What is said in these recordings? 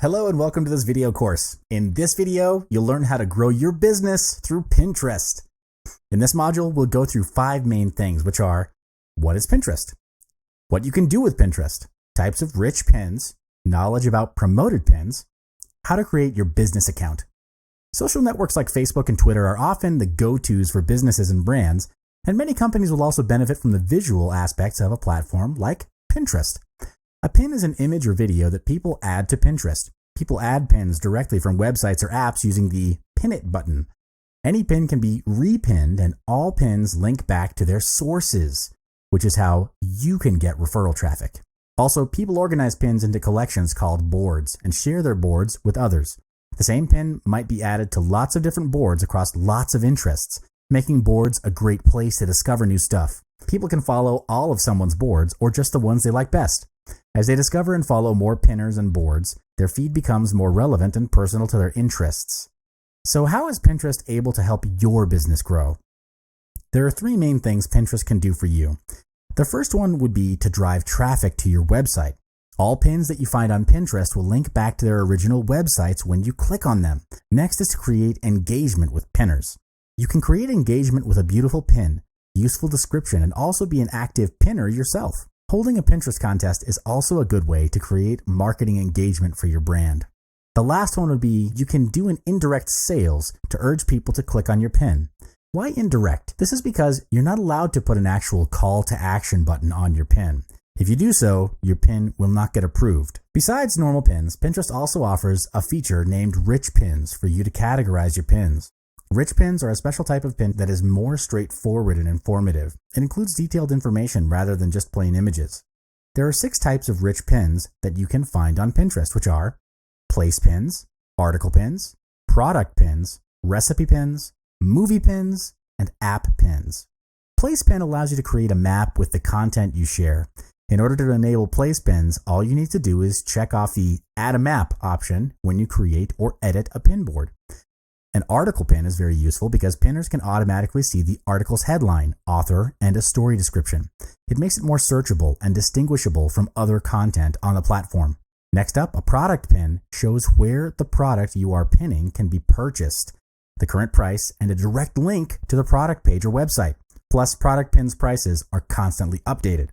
Hello and welcome to this video course. In this video, you'll learn how to grow your business through Pinterest. In this module, we'll go through 5 main things, which are: what is Pinterest? What you can do with Pinterest, types of rich pins, knowledge about promoted pins, how to create your business account. Social networks like Facebook and Twitter are often the go-tos for businesses and brands, and many companies will also benefit from the visual aspects of a platform like Pinterest. A pin is an image or video that people add to Pinterest. People add pins directly from websites or apps using the Pin It button. Any pin can be repinned, and all pins link back to their sources, which is how you can get referral traffic. Also, people organize pins into collections called boards and share their boards with others. The same pin might be added to lots of different boards across lots of interests, making boards a great place to discover new stuff. People can follow all of someone's boards or just the ones they like best. As they discover and follow more pinners and boards, their feed becomes more relevant and personal to their interests. So how is Pinterest able to help your business grow? There are 3 main things Pinterest can do for you. The first one would be to drive traffic to your website. All pins that you find on Pinterest will link back to their original websites when you click on them. Next is to create engagement with pinners. You can create engagement with a beautiful pin, useful description, and also be an active pinner yourself. Holding a Pinterest contest is also a good way to create marketing engagement for your brand. The last one would be you can do an indirect sales to urge people to click on your pin. Why indirect? This is because you're not allowed to put an actual call to action button on your pin. If you do so, your pin will not get approved. Besides normal pins, Pinterest also offers a feature named Rich Pins for you to categorize your pins. Rich pins are a special type of pin that is more straightforward and informative. It includes detailed information rather than just plain images. There are 6 types of rich pins that you can find on Pinterest, which are place pins, article pins, product pins, recipe pins, movie pins, and app pins. Place pin allows you to create a map with the content you share. In order to enable place pins, all you need to do is check off the Add a Map option when you create or edit a pin board. An article pin is very useful because pinners can automatically see the article's headline, author, and a story description. It makes it more searchable and distinguishable from other content on the platform. Next up, a product pin shows where the product you are pinning can be purchased, the current price, and a direct link to the product page or website. Plus, product pins' prices are constantly updated.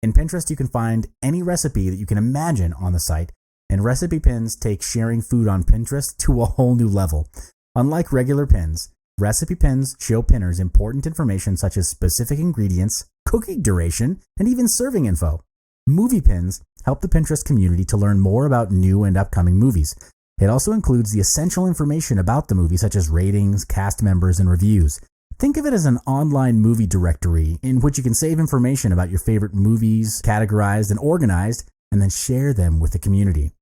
In Pinterest, you can find any recipe that you can imagine on the site, and recipe pins take sharing food on Pinterest to a whole new level. Unlike regular pins, recipe pins show pinners important information such as specific ingredients, cooking duration, and even serving info. Movie pins help the Pinterest community to learn more about new and upcoming movies. It also includes the essential information about the movie such as ratings, cast members, and reviews. Think of it as an online movie directory in which you can save information about your favorite movies, categorized and organized, and then share them with the community.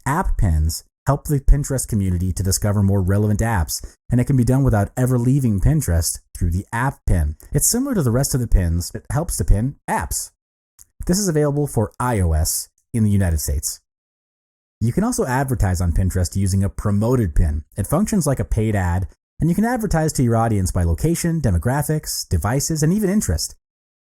App pins help the Pinterest community to discover more relevant apps, and it can be done without ever leaving Pinterest through the app pin. It's similar to the rest of the pins. It helps to pin apps. This is available for iOS in the United States. You can also advertise on Pinterest using a promoted pin. It functions like a paid ad, and you can advertise to your audience by location, demographics, devices, and even interest.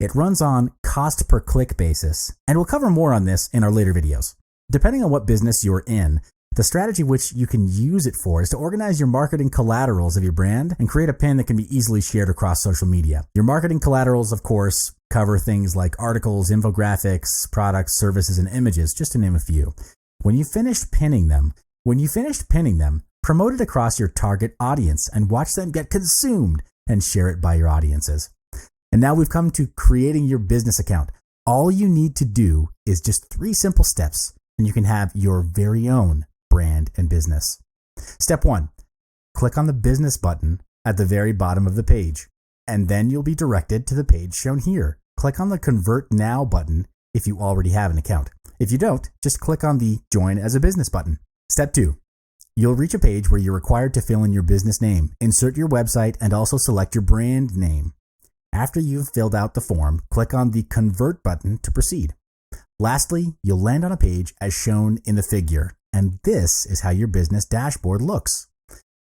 It runs on cost per click basis, and we'll cover more on this in our later videos. Depending on what business you're in, the strategy which you can use it for is to organize your marketing collaterals of your brand and create a pin that can be easily shared across social media. Your marketing collaterals, of course, cover things like articles, infographics, products, services, and images, just to name a few. When you finished pinning them, promote it across your target audience and watch them get consumed and share it by your audiences. And now we've come to creating your business account. All you need to do is just 3 simple steps, and you can have your very own brand and business. Step 1, click on the business button at the very bottom of the page, and then you'll be directed to the page shown here. Click on the Convert Now button if you already have an account. If you don't, just click on the Join as a Business button. Step 2, you'll reach a page where you're required to fill in your business name, insert your website, and also select your brand name. After you've filled out the form, click on the Convert button to proceed. Lastly, you'll land on a page as shown in the figure, and this is how your business dashboard looks.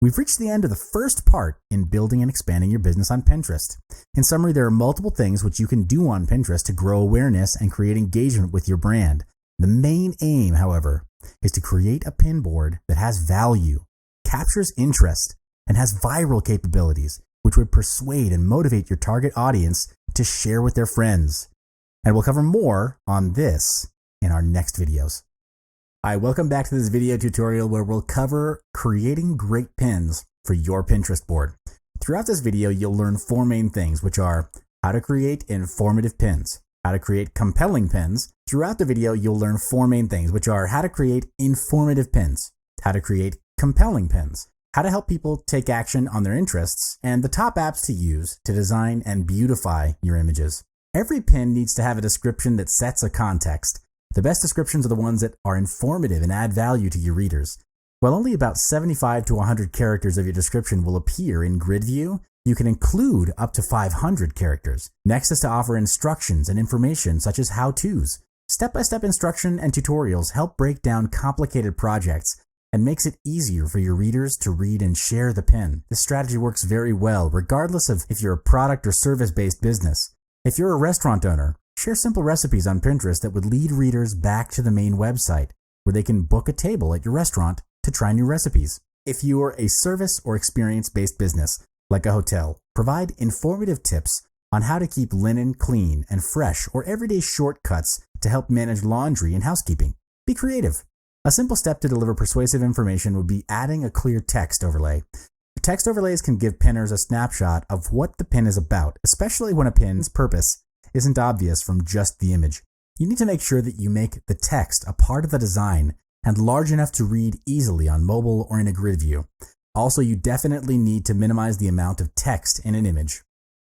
We've reached the end of the first part in building and expanding your business on Pinterest. In summary, there are multiple things which you can do on Pinterest to grow awareness and create engagement with your brand. The main aim, however, is to create a pin board that has value, captures interest, and has viral capabilities, which would persuade and motivate your target audience to share with their friends. And we'll cover more on this in our next videos. Hi, welcome back to this video tutorial where we'll cover creating great pins for your Pinterest board. Throughout this video, you'll learn four main things, which are how to create informative pins, how to create compelling pins. Throughout the video, you'll learn four main things, which are how to create informative pins, how to create compelling pins, how to help people take action on their interests, and the top apps to use to design and beautify your images. Every pin needs to have a description that sets a context. The best descriptions are the ones that are informative and add value to your readers. While only about 75 to 100 characters of your description will appear in grid view, you can include up to 500 characters. Next is to offer instructions and information such as how-tos. Step-by-step instruction and tutorials help break down complicated projects and makes it easier for your readers to read and share the pin. This strategy works very well regardless of if you're a product or service-based business. If you're a restaurant owner, share simple recipes on Pinterest that would lead readers back to the main website where they can book a table at your restaurant to try new recipes. If you are a service or experience-based business, like a hotel, provide informative tips on how to keep linen clean and fresh or everyday shortcuts to help manage laundry and housekeeping. Be creative. A simple step to deliver persuasive information would be adding a clear text overlay. Text overlays can give pinners a snapshot of what the pin is about, especially when a pin's purpose isn't obvious from just the image. You need to make sure that you make the text a part of the design and large enough to read easily on mobile or in a grid view. Also, you definitely need to minimize the amount of text in an image.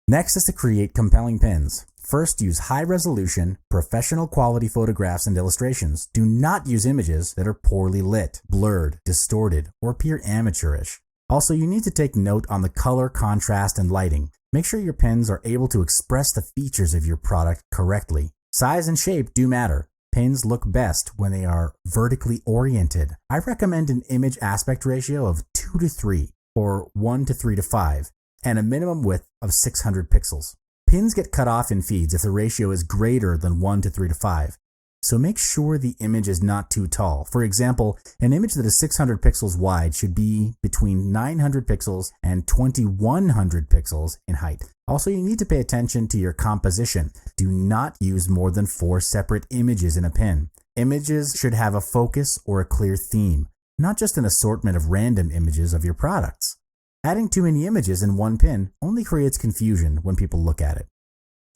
Next is to create compelling pins. First, use high-resolution, professional quality photographs and illustrations. Do not use images that are poorly lit, blurred, distorted, or appear amateurish. Also, you need to take note on the color, contrast, and lighting. Make sure your pins are able to express the features of your product correctly. Size and shape do matter. Pins look best when they are vertically oriented. I recommend an image aspect ratio of 2 to 3 or 1 to 3 to 5 and a minimum width of 600 pixels. Pins get cut off in feeds if the ratio is greater than 1 to 3 to 5. So make sure the image is not too tall. For example, an image that is 600 pixels wide should be between 900 pixels and 2100 pixels in height. Also, you need to pay attention to your composition. Do not use more than 4 separate images in a pin. Images should have a focus or a clear theme, not just an assortment of random images of your products. Adding too many images in one pin only creates confusion when people look at it.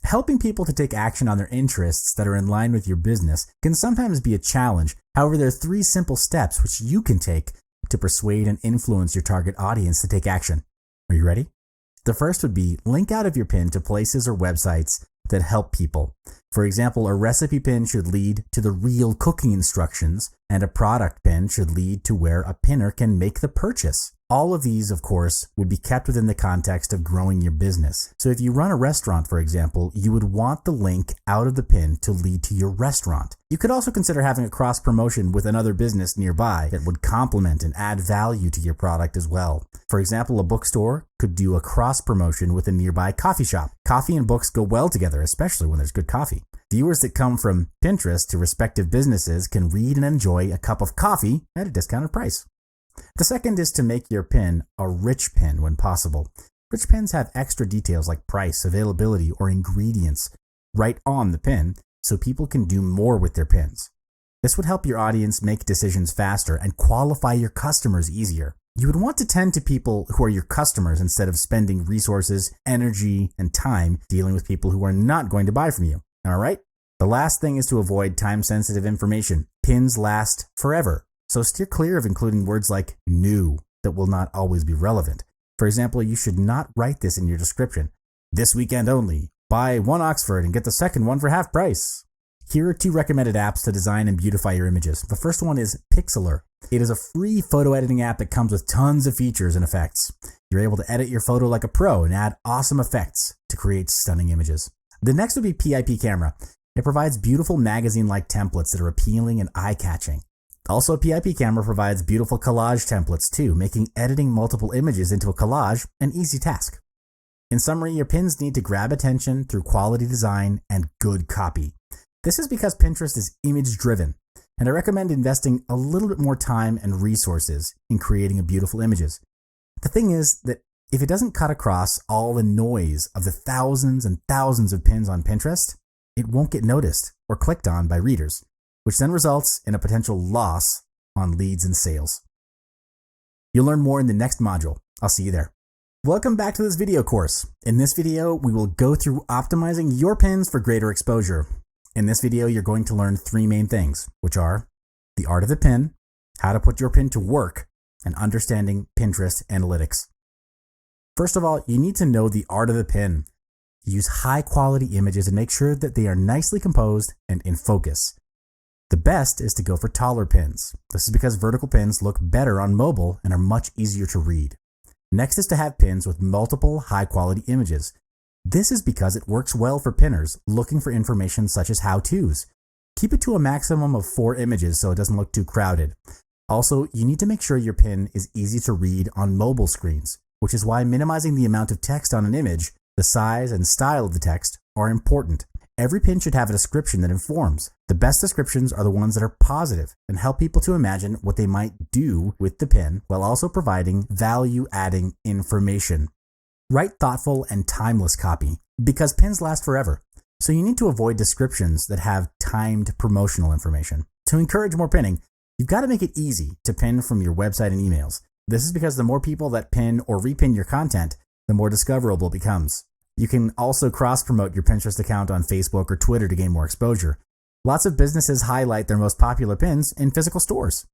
Helping people to take action on their interests that are in line with your business can sometimes be a challenge. However, there are 3 simple steps which you can take to persuade and influence your target audience to take action. Are you ready? The first would be link out of your pin to places or websites that help people. For example, a recipe pin should lead to the real cooking instructions, and a product pin should lead to where a pinner can make the purchase. All of these, of course, would be kept within the context of growing your business. So if you run a restaurant, for example, you would want the link out of the pin to lead to your restaurant. You could also consider having a cross promotion with another business nearby that would complement and add value to your product as well. For example, a bookstore could do a cross promotion with a nearby coffee shop. Coffee and books go well together, especially when there's good coffee. Viewers that come from Pinterest to respective businesses can read and enjoy a cup of coffee at a discounted price. The second is to make your pin a rich pin when possible. Rich pins have extra details like price, availability, or ingredients right on the pin, so people can do more with their pins. This would help your audience make decisions faster and qualify your customers easier. You would want to tend to people who are your customers instead of spending resources, energy, and time dealing with people who are not going to buy from you. All right? The last thing is to avoid time-sensitive information. Pins last forever. So steer clear of including words like new that will not always be relevant. For example, you should not write this in your description. This weekend only. Buy 1 Oxford and get the second one for half price. Here are 2 recommended apps to design and beautify your images. The first one is Pixlr. It is a free photo editing app that comes with tons of features and effects. You're able to edit your photo like a pro and add awesome effects to create stunning images. The next would be PIP Camera. It provides beautiful magazine-like templates that are appealing and eye-catching. Also, PIP Camera provides beautiful collage templates too, making editing multiple images into a collage an easy task. In summary, your pins need to grab attention through quality design and good copy. This is because Pinterest is image-driven. and I recommend investing a little bit more time and resources in creating beautiful images. The thing is that if it doesn't cut across all the noise of the thousands and thousands of pins on Pinterest, it won't get noticed or clicked on by readers, which then results in a potential loss on leads and sales. You'll learn more in the next module. I'll see you there. Welcome back to this video course. In this video, we will go through optimizing your pins for greater exposure. In this video, you're going to learn three main things, which are the art of the pin, how to put your pin to work, and understanding Pinterest analytics. First of all, you need to know the art of the pin. Use high quality images and make sure that they are nicely composed and in focus. The best is to go for taller pins. This is because vertical pins look better on mobile and are much easier to read. Next is to have pins with multiple high quality images. This is because it works well for pinners looking for information such as how-tos. Keep it to a maximum of 4 images so it doesn't look too crowded. Also, you need to make sure your pin is easy to read on mobile screens, which is why minimizing the amount of text on an image, the size and style of the text are important. Every pin should have a description that informs. The best descriptions are the ones that are positive and help people to imagine what they might do with the pin while also providing value-adding information. Write thoughtful and timeless copy because pins last forever. So you need to avoid descriptions that have timed promotional information. To encourage more pinning, you've got to make it easy to pin from your website and emails. This is because the more people that pin or repin your content, the more discoverable it becomes. You can also cross-promote your Pinterest account on Facebook or Twitter to gain more exposure. Lots of businesses highlight their most popular pins in physical stores.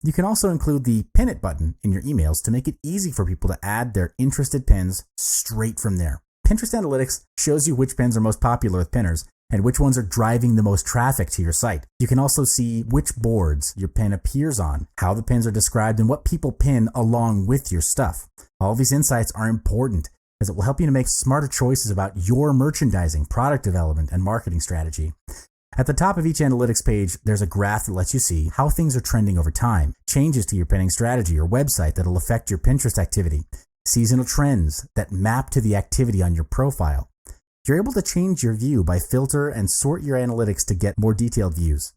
You can also include the Pin It button in your emails to make it easy for people to add their interested pins straight from there. Pinterest Analytics shows you which pins are most popular with pinners and which ones are driving the most traffic to your site. You can also see which boards your pin appears on, how the pins are described, and what people pin along with your stuff. All these insights are important as it will help you to make smarter choices about your merchandising, product development, and marketing strategy. At the top of each analytics page, there's a graph that lets you see how things are trending over time, changes to your pinning strategy or website that will affect your Pinterest activity, seasonal trends that map to the activity on your profile. You're able to change your view by filter and sort your analytics to get more detailed views.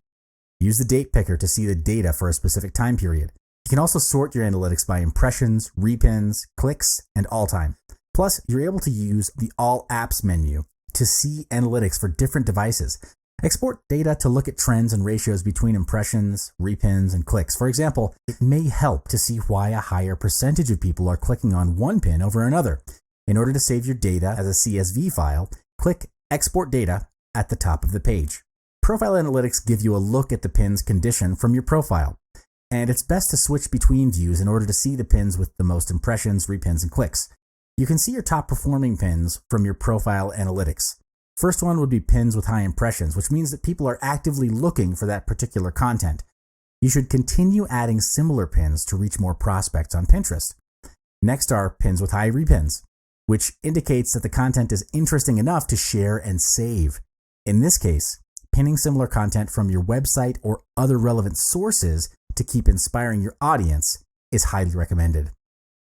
Use the date picker to see the data for a specific time period. You can also sort your analytics by impressions, repins, clicks, and all time. Plus, you're able to use the All Apps menu to see analytics for different devices. Export data to look at trends and ratios between impressions, repins, and clicks. For example, it may help to see why a higher percentage of people are clicking on one pin over another. In order to save your data as a CSV file, click Export Data at the top of the page. Profile Analytics give you a look at the pin's condition from your profile, and it's best to switch between views in order to see the pins with the most impressions, repins, and clicks. You can see your top performing pins from your Profile Analytics. First one would be pins with high impressions, which means that people are actively looking for that particular content. You should continue adding similar pins to reach more prospects on Pinterest. Next are pins with high repins, which indicates that the content is interesting enough to share and save. In this case, pinning similar content from your website or other relevant sources to keep inspiring your audience is highly recommended.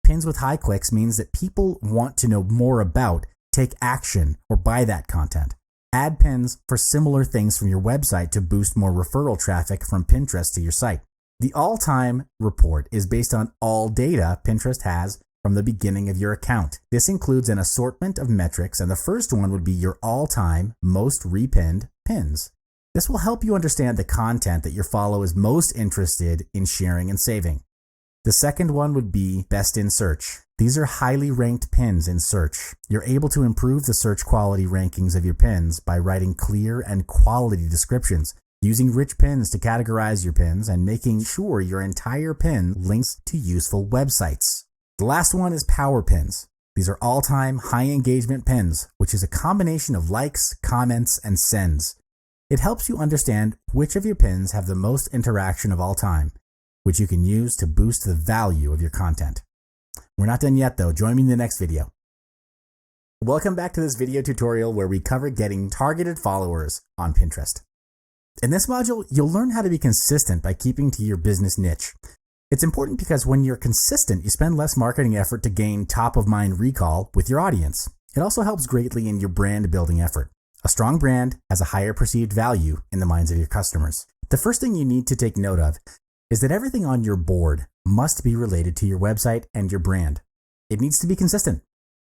Pins with high clicks means that people want to know more about, take action, or buy that content. Add pins for similar things from your website to boost more referral traffic from Pinterest to your site. The all-time report is based on all data Pinterest has from the beginning of your account. This includes an assortment of metrics, and the first one would be your all-time most repinned pins. This will help you understand the content that your follower is most interested in sharing and saving. The second one would be best in search. These are highly ranked pins in search. You're able to improve the search quality rankings of your pins by writing clear and quality descriptions, using rich pins to categorize your pins, and making sure your entire pin links to useful websites. The last one is power pins. These are all-time high engagement pins, which is a combination of likes, comments, and sends. It helps you understand which of your pins have the most interaction of all time, which you can use to boost the value of your content. We're not done yet though. Join me in the next video. Welcome back to this video tutorial where we cover getting targeted followers on Pinterest. In this module, you'll learn how to be consistent by keeping to your business niche. It's important because when you're consistent, you spend less marketing effort to gain top-of-mind recall with your audience. It also helps greatly in your brand building effort. A strong brand has a higher perceived value in the minds of your customers. The first thing you need to take note of is that everything on your board must be related to your website and your brand. It needs to be consistent.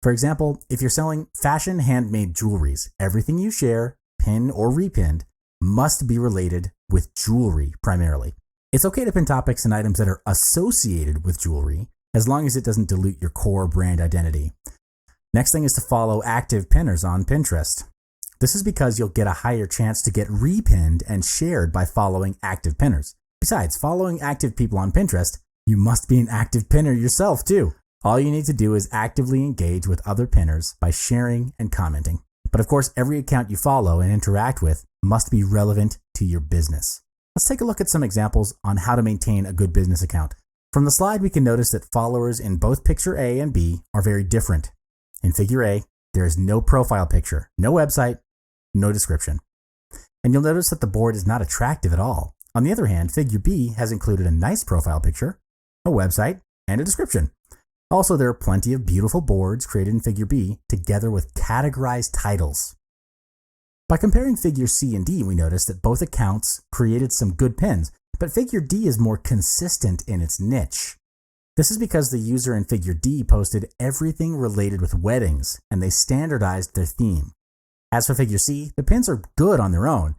For example, if you're selling fashion handmade jewelries, everything you share, pin or repinned, must be related with jewelry primarily. It's okay to pin topics and items that are associated with jewelry, as long as it doesn't dilute your core brand identity. Next thing is to follow active pinners on Pinterest. This is because you'll get a higher chance to get repinned and shared by following active pinners. Besides, following active people on Pinterest, you must be an active pinner yourself too. All you need to do is actively engage with other pinners by sharing and commenting. But of course, every account you follow and interact with must be relevant to your business. Let's take a look at some examples on how to maintain a good business account. From the slide, we can notice that followers in both picture A and B are very different. In figure A, there is no profile picture, no website, no description. And you'll notice that the board is not attractive at all. On the other hand, figure B has included a nice profile picture, a website, and a description. Also, there are plenty of beautiful boards created in figure B together with categorized titles. By comparing figure C and D, we notice that both accounts created some good pins, but figure D is more consistent in its niche. This is because the user in figure D posted everything related with weddings, and they standardized their theme. As for figure C, the pins are good on their own,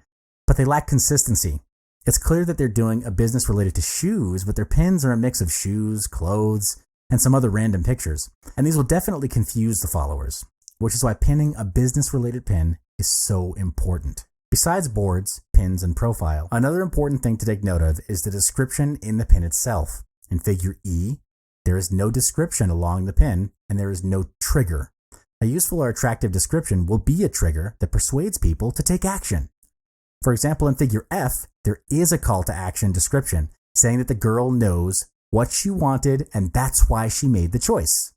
but they lack consistency. It's clear that they're doing a business related to shoes, but their pins are a mix of shoes, clothes, and some other random pictures. And these will definitely confuse the followers, which is why pinning a business-related pin is so important. Besides boards, pins, and profile, another important thing to take note of is the description in the pin itself. In figure E, there is no description along the pin, and there is no trigger. A useful or attractive description will be a trigger that persuades people to take action. For example, in figure F, there is a call to action description saying that the girl knows what she wanted and that's why she made the choice.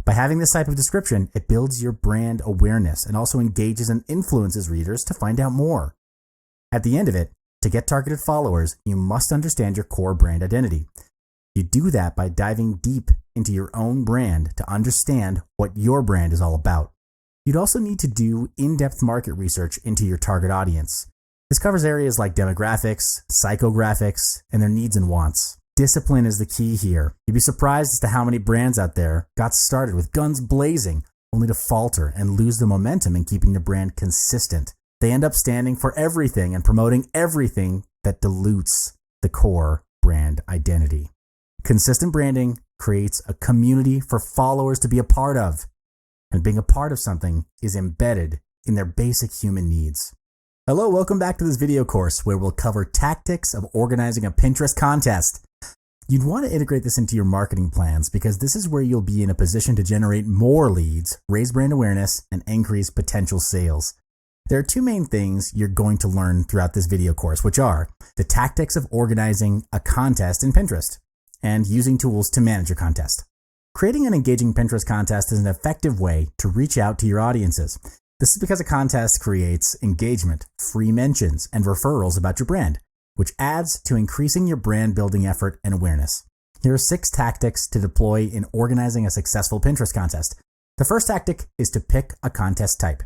By having this type of description, it builds your brand awareness and also engages and influences readers to find out more. At the end of it, to get targeted followers, you must understand your core brand identity. You do that by diving deep into your own brand to understand what your brand is all about. You'd also need to do in-depth market research into your target audience. This covers areas like demographics, psychographics, and their needs and wants. Discipline is the key here. You'd be surprised as to how many brands out there got started with guns blazing, only to falter and lose the momentum in keeping the brand consistent. They end up standing for everything and promoting everything that dilutes the core brand identity. Consistent branding creates a community for followers to be a part of, and being a part of something is embedded in their basic human needs. Hello, welcome back to this video course where we'll cover tactics of organizing a Pinterest contest. You'd want to integrate this into your marketing plans because this is where you'll be in a position to generate more leads, raise brand awareness, and increase potential sales. There are two main things you're going to learn throughout this video course, which are the tactics of organizing a contest in Pinterest and using tools to manage your contest. Creating an engaging Pinterest contest is an effective way to reach out to your audiences. This is because a contest creates engagement, free mentions, and referrals about your brand, which adds to increasing your brand building effort and awareness. Here are 6 tactics to deploy in organizing a successful Pinterest contest. The first tactic is to pick a contest type.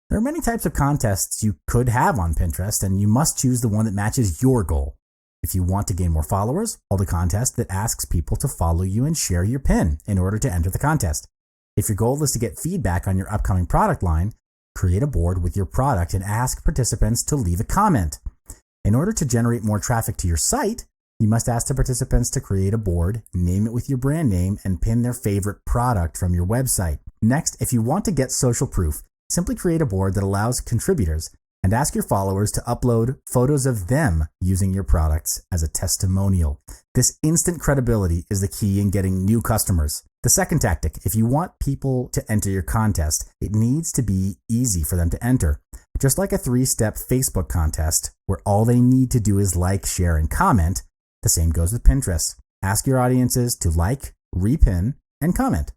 There are many types of contests you could have on Pinterest, and you must choose the one that matches your goal. If you want to gain more followers, hold a contest that asks people to follow you and share your pin in order to enter the contest. If your goal is to get feedback on your upcoming product line, create a board with your product and ask participants to leave a comment. In order to generate more traffic to your site, you must ask the participants to create a board, name it with your brand name, and pin their favorite product from your website. Next, if you want to get social proof, simply create a board that allows contributors and ask your followers to upload photos of them using your products as a testimonial. This instant credibility is the key in getting new customers. The second tactic, if you want people to enter your contest, it needs to be easy for them to enter. Just like a 3-step Facebook contest, where all they need to do is like, share, and comment, the same goes with Pinterest. Ask your audiences to like, repin, and comment.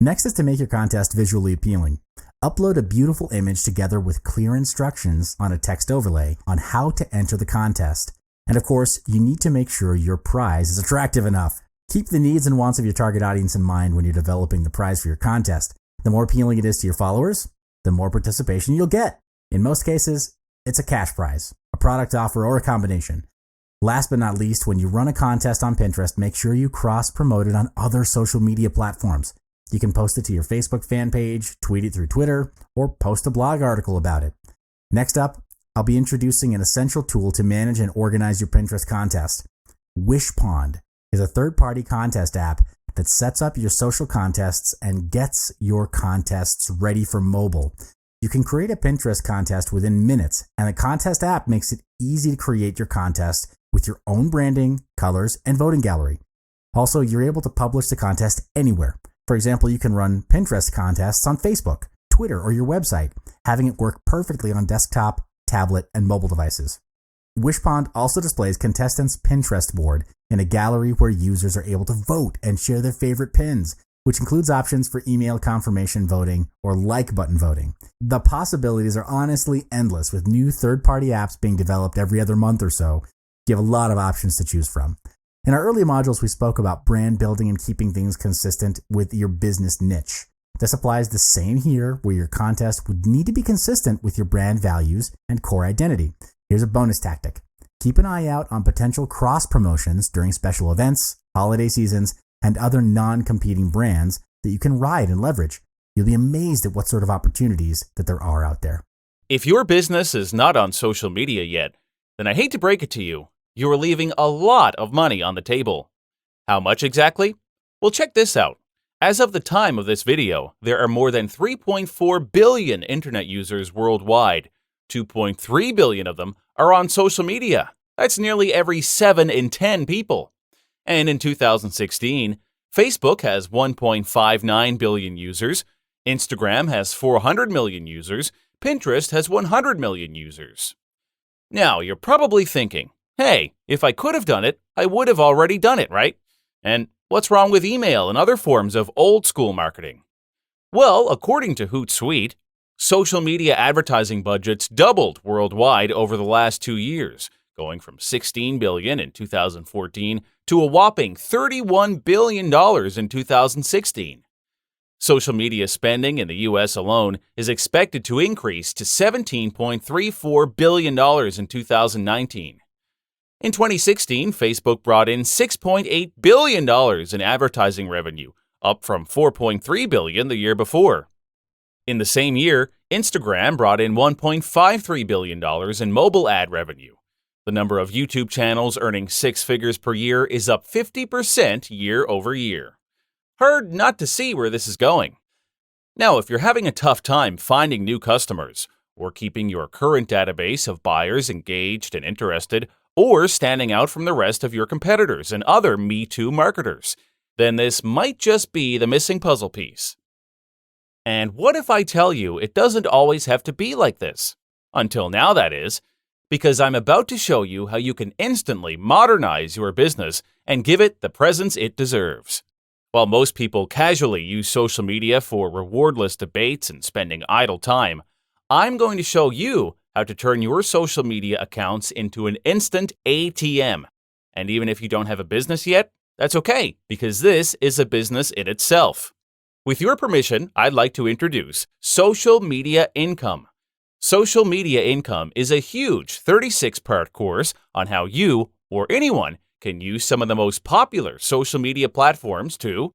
Next is to make your contest visually appealing. Upload a beautiful image together with clear instructions on a text overlay on how to enter the contest. And of course, you need to make sure your prize is attractive enough. Keep the needs and wants of your target audience in mind when you're developing the prize for your contest. The more appealing it is to your followers, the more participation you'll get. In most cases, it's a cash prize. A product offer, or a combination. Last but not least, when you run a contest on Pinterest, make sure you cross-promote it on other social media platforms. You can post it to your Facebook fan page, tweet it through Twitter, or post a blog article about it. Next up, I'll be introducing an essential tool to manage and organize your Pinterest contest. Wishpond is a third-party contest app that sets up your social contests and gets your contests ready for mobile. You can create a Pinterest contest within minutes, and the contest app makes it easy to create your contest with your own branding, colors, and voting gallery. Also, you're able to publish the contest anywhere. For example, you can run Pinterest contests on Facebook, Twitter, or your website, having it work perfectly on desktop, tablet, and mobile devices. Wishpond also displays contestants' Pinterest board in a gallery where users are able to vote and share their favorite pins, which includes options for email confirmation voting or like button voting. The possibilities are honestly endless, with new third-party apps being developed every other month or so. You have a lot of options to choose from. In our earlier modules, we spoke about brand building and keeping things consistent with your business niche. This applies the same here, where your contest would need to be consistent with your brand values and core identity. Here's a bonus tactic. Keep an eye out on potential cross-promotions during special events, holiday seasons, and other non-competing brands that you can ride and leverage. You'll be amazed at what sort of opportunities that there are out there. If your business is not on social media yet, then I hate to break it to you, you are leaving a lot of money on the table. How much exactly? Well, check this out. As of the time of this video, there are more than 3.4 billion internet users worldwide. 2.3 billion of them are on social media. That's nearly every 7 in 10 people. And in 2016, Facebook has 1.59 billion users, Instagram has 400 million users, Pinterest has 100 million users. Now, you're probably thinking, hey, if I could have done it, I would have already done it, right? And what's wrong with email and other forms of old-school marketing? Well, according to Hootsuite, social media advertising budgets doubled worldwide over the last 2 years, going from $16 billion in 2014 to a whopping $31 billion in 2016. Social media spending in the U.S. alone is expected to increase to $17.34 billion in 2019. In 2016, Facebook brought in $6.8 billion in advertising revenue, up from $4.3 billion the year before. In the same year, Instagram brought in $1.53 billion in mobile ad revenue. The number of YouTube channels earning 6 figures per year is up 50% year over year. Hard not to see where this is going. Now, if you're having a tough time finding new customers, or keeping your current database of buyers engaged and interested, or standing out from the rest of your competitors and other Me Too marketers, then this might just be the missing puzzle piece. And what if I tell you it doesn't always have to be like this? Until now, that is, because I'm about to show you how you can instantly modernize your business and give it the presence it deserves. While most people casually use social media for rewardless debates and spending idle time, I'm going to show you how to turn your social media accounts into an instant ATM. And even if you don't have a business yet, that's okay, because this is a business in itself. With your permission, I'd like to introduce Social Media Income. Social Media Income is a huge 36-part course on how you, or anyone, can use some of the most popular social media platforms to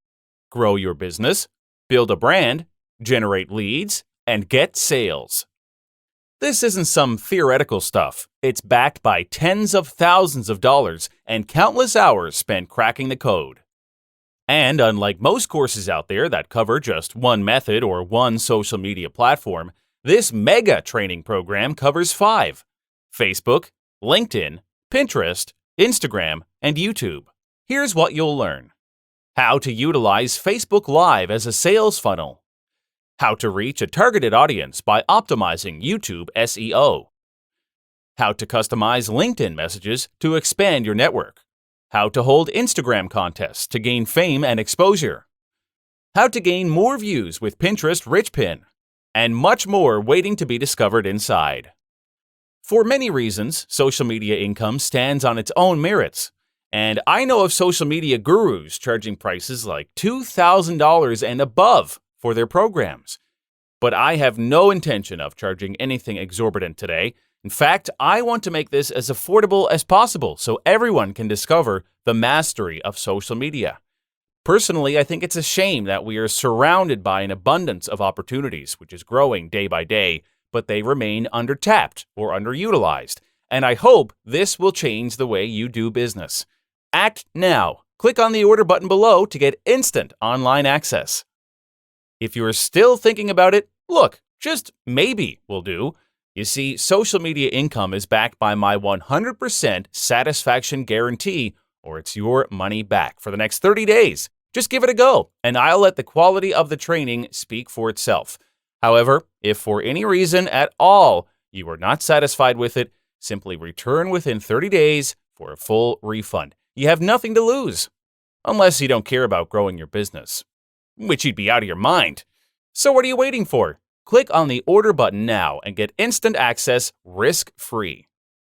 grow your business, build a brand, generate leads, and get sales. This isn't some theoretical stuff. It's backed by tens of thousands of dollars and countless hours spent cracking the code. And unlike most courses out there that cover just one method or one social media platform, this mega training program covers 5: Facebook, LinkedIn, Pinterest, Instagram, and YouTube. Here's what you'll learn. How to utilize Facebook Live as a sales funnel. How to reach a targeted audience by optimizing YouTube SEO. How to customize LinkedIn messages to expand your network. How to hold Instagram contests to gain fame and exposure. How to gain more views with Pinterest Rich Pin. And much more waiting to be discovered inside. For many reasons, social media income stands on its own merits. And I know of social media gurus charging prices like $2,000 and above for their programs. But I have no intention of charging anything exorbitant today, In fact, I want to make this as affordable as possible so everyone can discover the mastery of social media. Personally, I think it's a shame that we are surrounded by an abundance of opportunities, which is growing day by day, but they remain undertapped or underutilized. And I hope this will change the way you do business. Act now. Click on the order button below to get instant online access. If you are still thinking about it, look, just maybe will do. You see, social media income is backed by my 100% satisfaction guarantee, or it's your money back for the next 30 days. Just give it a go, and I'll let the quality of the training speak for itself. However, if for any reason at all you are not satisfied with it, simply return within 30 days for a full refund. You have nothing to lose, unless you don't care about growing your business, which you'd be out of your mind. So what are you waiting for? Click on the order button now and get instant access risk-free.